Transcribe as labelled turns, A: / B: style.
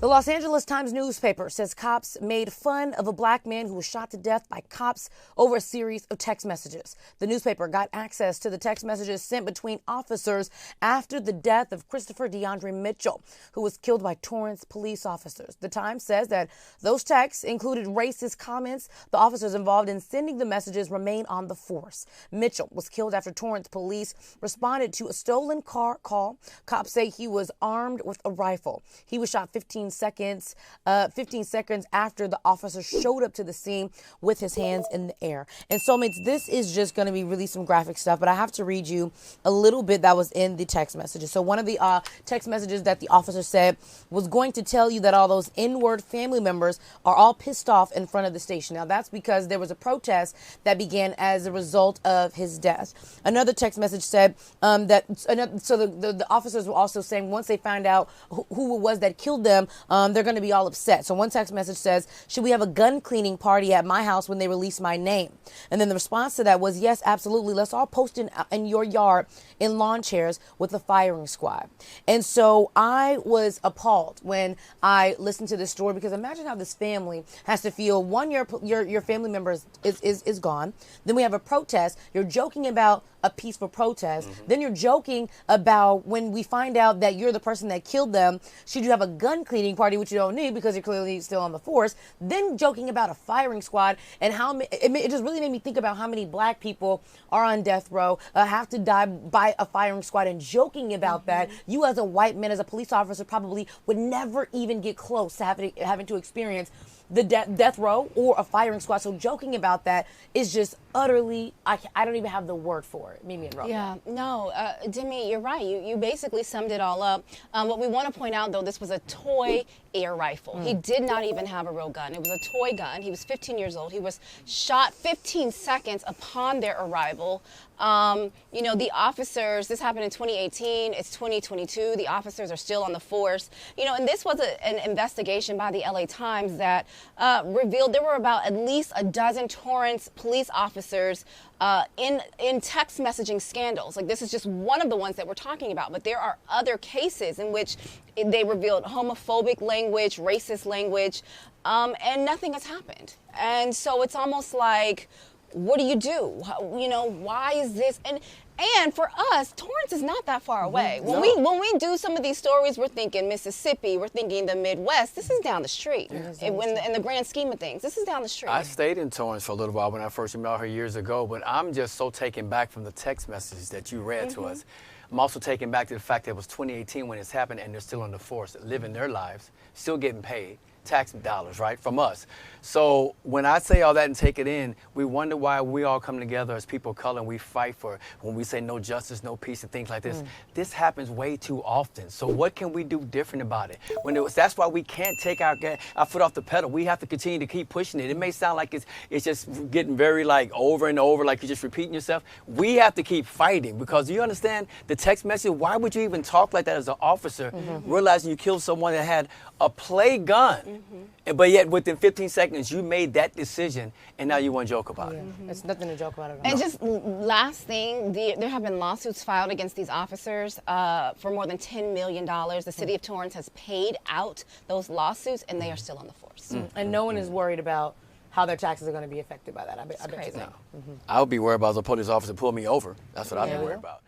A: The Los Angeles Times newspaper says cops made fun of a black man who was shot to death by cops over a series of text messages. The newspaper got access to the text messages sent between officers after the death of Christopher DeAndre Mitchell, who was killed by Torrance police officers. The Times says that those texts included racist comments. The officers involved in sending the messages remain on the force. Mitchell was killed after Torrance police responded to a stolen car call. Cops say he was armed with a rifle. He was shot 15 seconds after the officer showed up to the scene with his hands in the air. And soulmates, this is just going to be really some graphic stuff, but I have to read you a little bit that was in the text messages. So one of the text messages that the officer said was going to tell you that all those N-word family members are all pissed off in front of the station. Now that's because there was a protest that began as a result of his death. Another text message said the officers were also saying once they found out who it was that killed them, they're going to be all upset. So one text message says, should we have a gun cleaning party at my house when they release my name? And then the response to that was, yes, absolutely. Let's all post in your yard in lawn chairs with a firing squad. And so I was appalled when I listened to this story, because imagine how this family has to feel. One, your family member is gone. Then we have a protest. You're joking about a peaceful protest. Then you're joking about when we find out that you're the person that killed them, should you have a gun cleaning party, which you don't need because you're clearly still on the force. Then joking about a firing squad, and how it just really made me think about how many black people are on death row, have to die by a firing squad, and joking about that. You as a white man, as a police officer, probably would never even get close to having to experience the death row or a firing squad. So joking about that is just utterly, I don't even have the word for it. Mimi and Rob.
B: Yeah, no, Demi, you're right. You basically summed it all up. What we want to point out, though, this was a toy air rifle. He did not even have a real gun. It was a toy gun. He was 15 years old. He was shot 15 seconds upon their arrival. The officers, this happened in 2018, it's 2022, the officers are still on the force. And this was an investigation by the LA Times that revealed there were about at least a dozen Torrance police officers in text messaging scandals. Like, this is just one of the ones that we're talking about, but there are other cases in which they revealed homophobic language, racist language, and nothing has happened. And so it's almost like, what do you do? Why is this? And for us, Torrance is not that far away. When we do some of these stories, we're thinking Mississippi, we're thinking the Midwest. This is down the street. In the grand scheme of things, this is down the street.
C: I stayed in Torrance for a little while when I first met her years ago, but I'm just so taken back from the text messages that you read to us. I'm also taken back to the fact that it was 2018 when it's happened, and they're still on the force, living their lives, still getting paid tax dollars, right, from us. So when I say all that and take it in, we wonder why we all come together as people of color and we fight for, when we say no justice, no peace, and things like this. This happens way too often. So what can we do different about it? That's why we can't take our foot off the pedal. We have to continue to keep pushing it. It may sound like it's just getting very over and over, like you're just repeating yourself. We have to keep fighting, because you understand the text message. Why would you even talk like that as an officer, realizing you killed someone that had a play gun? But yet within 15 seconds, you made that decision, and now you want to joke about it.
A: It's nothing to joke about at all.
B: And just last thing, there have been lawsuits filed against these officers for more than $10 million. The city of Torrance has paid out those lawsuits, and they are still on the force.
A: And no one is worried about how their taxes are going to be affected by that. I bet you know.
C: I would be worried about the police officer pull me over. That's what I'd be worried about.